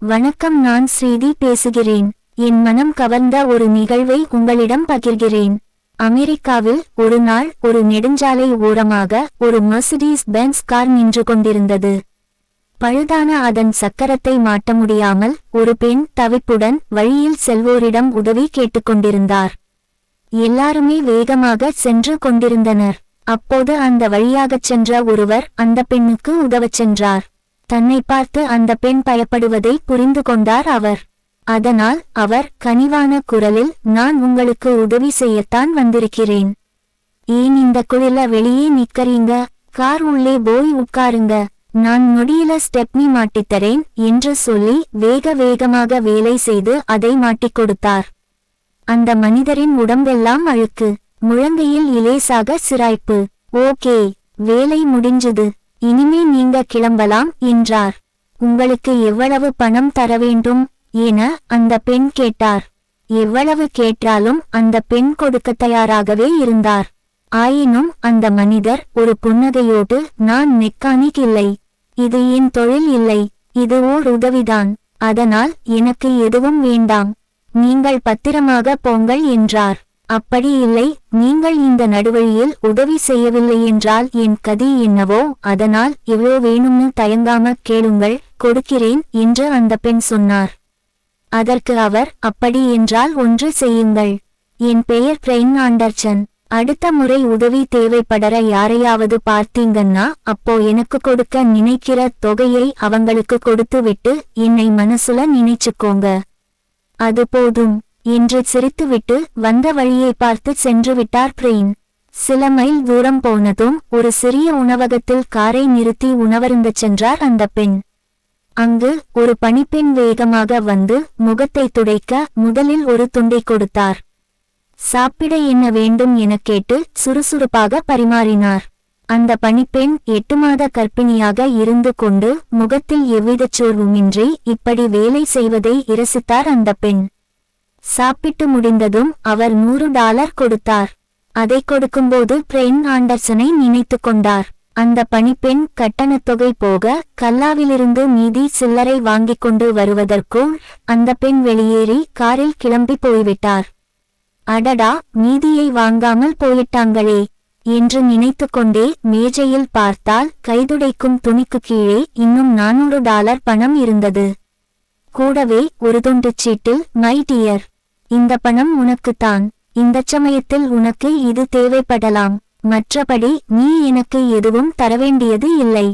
வணக்கம், நான் ஸ்ரீதி பேசுகிறேன். என் மனம் கவர்ந்த ஒரு நிகழ்வை உங்களிடம் பகிர்கிறேன். அமெரிக்காவில் ஒரு நாள் ஒரு நெடுஞ்சாலை ஓரமாக ஒரு மெர்சிடிஸ் பென்ஸ் கார் நின்று கொண்டிருந்தது. பழுதான அதன் சக்கரத்தை மாட்ட முடியாமல் ஒரு பெண் தவிப்புடன் வழியில் செல்வோரிடம் உதவி கேட்டுக்கொண்டிருந்தார். எல்லாருமே வேகமாக சென்று கொண்டிருந்தனர். அப்போது அந்த வழியாகச் சென்ற ஒருவர் அந்த பெண்ணுக்கு உதவச் சென்றார். தன்னை பார்த்து அந்த பெண் பயப்படுவதை புரிந்து கொண்டார் அவர். அதனால் அவர் கனிவான குரலில், நான் உங்களுக்கு உதவி செய்யத்தான் வந்திருக்கிறேன். ஏன் இந்த குளிர்ல வெளியே நிக்கறீங்க? கார் உள்ளே போய் உட்காருங்க, நான் நொடியில ஸ்டெப்னி மாட்டித்தரேன் என்று சொல்லி வேகமாக வேலை செய்து அதை மாட்டிக் கொடுத்தார். அந்த மனிதரின் உடம்பெல்லாம் அழுக்கு, முழங்கையில் இலேசாக சிராய்ப்பு. ஓகே, வேலை முடிஞ்சது, இனிமே நீங்க கிளம்பலாம் என்றார். உங்களுக்கு எவ்வளவு பணம் தர வேண்டும் என அந்த பெண் கேட்டார். எவ்வளவு கேட்டாலும் அந்த பெண் கொடுக்க தயாராகவே இருந்தார். ஆயினும் அந்த மனிதர் ஒரு புன்னகையோடு, நான் மெக்கானிக் இல்லை, இது என் தொழில் இல்லை, இது ஓர் உதவிதான், அதனால் எனக்கு எதுவும் வேண்டாம், நீங்கள் பத்திரமாக போங்கள் என்றார். அப்படி இல்லை, நீங்கள் இந்த நடுவழியில் உதவி செய்யவில்லை என்றால் என் கதி என்னவோ, அதனால் எவ்வளோ வேணும்னு தயங்காம கேளுங்கள், கொடுக்கிறேன் என்று அந்த பெண் சொன்னார். அதற்கு அவர், அப்படி என்றால் ஒன்று செய்யுங்கள், என் பெயர் பிரெயின் ஆண்டர்சன், அடுத்த முறை உதவி தேவைப்படற யாரையாவது பார்த்தீங்கன்னா அப்போ எனக்கு கொடுக்க நினைக்கிற தொகையை அவங்களுக்கு கொடுத்து விட்டு என்னை மனசுல நினைச்சுக்கோங்க, அது போதும் என்று சிரித்துவிட்டு வந்த வழியை பார்த்து சென்று விட்டார் பிரெயின். சில மைல் தூரம் போனதும் ஒரு சிறிய உணவகத்தில் காரை நிறுத்தி உணவருந்தச் சென்றார் அந்த பெண். அங்கு ஒரு பணிப்பெண் வேகமாக வந்து முகத்தை துடைக்க முதலில் ஒரு துண்டை கொடுத்தார். சாப்பிட என்ன வேண்டும் என கேட்டு சுறுசுறுப்பாக பரிமாறினார். அந்த பணிப்பெண் 8 மாத கர்ப்பிணியாக இருந்து கொண்டு முகத்தில் எவ்விதச் சோர்வுமின்றி இப்படி வேலை செய்வதை இரசித்தார் அந்த பெண். சாப்பிட்டு முடிந்ததும் அவர் $100 கொடுத்தார். அதை கொடுக்கும்போது பிரெயின் ஆண்டர்சனை நினைத்து கொண்டார். அந்த பணிப்பெண் கட்டணத்தொகை போக கல்லாவிலிருந்து மீதி சில்லறை வாங்கிக் கொண்டு வருவதற்குள் அந்த பெண் வெளியேறி காரில் கிளம்பி போய்விட்டார். அடடா, மீதியை வாங்காமல் போயிட்டாங்களே என்று நினைத்து கொண்டே மேஜையில் பார்த்தால் கைதுடைக்கும் துணிக்கு கீழே இன்னும் $400 பணம் இருந்தது. கூடவே ஒரு துண்டுச் சீட்டில், மை டியர், இந்த பணம் உனக்குத்தான், இந்தச் சமயத்தில் உனக்கு இது தேவைப்படலாம், மற்றபடி நீ எனக்கு எதுவும் தரவேண்டியது இல்லை.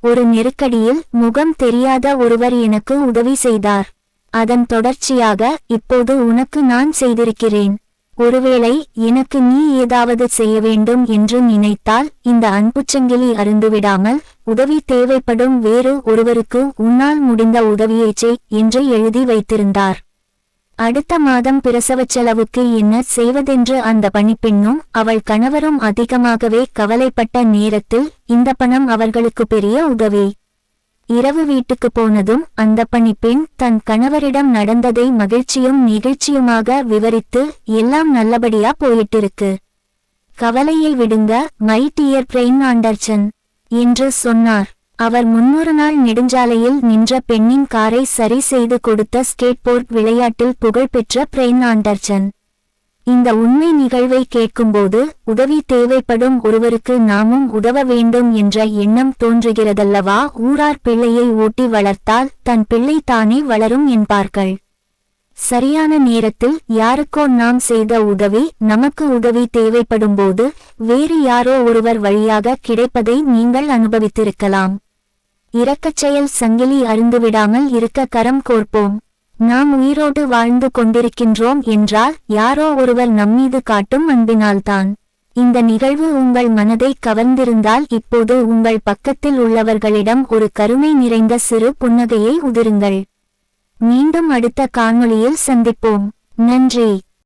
ஒரு நெருக்கடியில் முகம் தெரியாத ஒருவர் எனக்கு உதவி செய்தார். அதன் தொடர்ச்சியாக இப்போது உனக்கு நான் செய்திருக்கிறேன். ஒருவேளை எனக்கு நீ ஏதாவது செய்ய வேண்டும் என்று நினைத்தால் இந்த அன்புச்சங்கிலி அருந்துவிடாமல் உதவி தேவைப்படும் வேறு ஒருவருக்கு உன்னால் முடிந்த உதவியைச் செய் என்று எழுதி வைத்திருந்தார். அடுத்த மாதம் பிரசவச் செலவுக்கு என்ன செய்வதென்று அந்த பணிப்பெண்ணும் அவள் கணவரும் அதிகமாகவே கவலைப்பட்ட நேரத்தில் இந்த பணம் அவர்களுக்கு பெரிய உதவி. இரவு வீட்டுக்கு போனதும் அந்த பணிப்பெண் தன் கணவரிடம் நடந்ததை மகிழ்ச்சியும் நெகிழ்ச்சியுமாக விவரித்து, எல்லாம் நல்லபடியா போயிட்டிருக்கு, கவலையை விடுங்க மை டியர் பிரெயின் ஆண்டர்சன் என்று சொன்னார். அவர் 300 நாள் நெடுஞ்சாலையில் நின்ற பெண்ணின் காரை சரி செய்து கொடுத்த ஸ்கேட்போர்ட் விளையாட்டில் புகழ்பெற்ற பிரெயின் ஆண்டர்சன். இந்த உண்மை நிகழ்வை கேட்கும்போது உதவி தேவைப்படும் ஒருவருக்கு நாமும் உதவ வேண்டும் என்ற எண்ணம் தோன்றுகிறதல்லவா. ஊரார் பிள்ளையை ஊட்டி வளர்த்தால் தன் பிள்ளை தானே வளரும் என்பார்கள். சரியான நேரத்தில் யாருக்கோ நாம் செய்த உதவி நமக்கு உதவி தேவைப்படும்போது வேறு யாரோ ஒருவர் வழியாக கிடைப்பதை நீங்கள் அனுபவித்திருக்கலாம். இரக்கச் செயல் சங்கிலி அருந்துவிடாமல் இருக்க கரம் கோர்ப்போம். நாம் உயிரோடு வாழ்ந்து கொண்டிருக்கின்றோம் என்றால் யாரோ ஒருவர் நம்மீது காட்டும் அன்பினால்தான். இந்த நிகழ்வு உங்கள் மனதை கவர்ந்திருந்தால் இப்போது உங்கள் பக்கத்தில் உள்ளவர்களிடம் ஒரு கருணை நிறைந்த சிறு புன்னகையை உதிருங்கள். மீண்டும் அடுத்த காணொளியில் சந்திப்போம். நன்றி.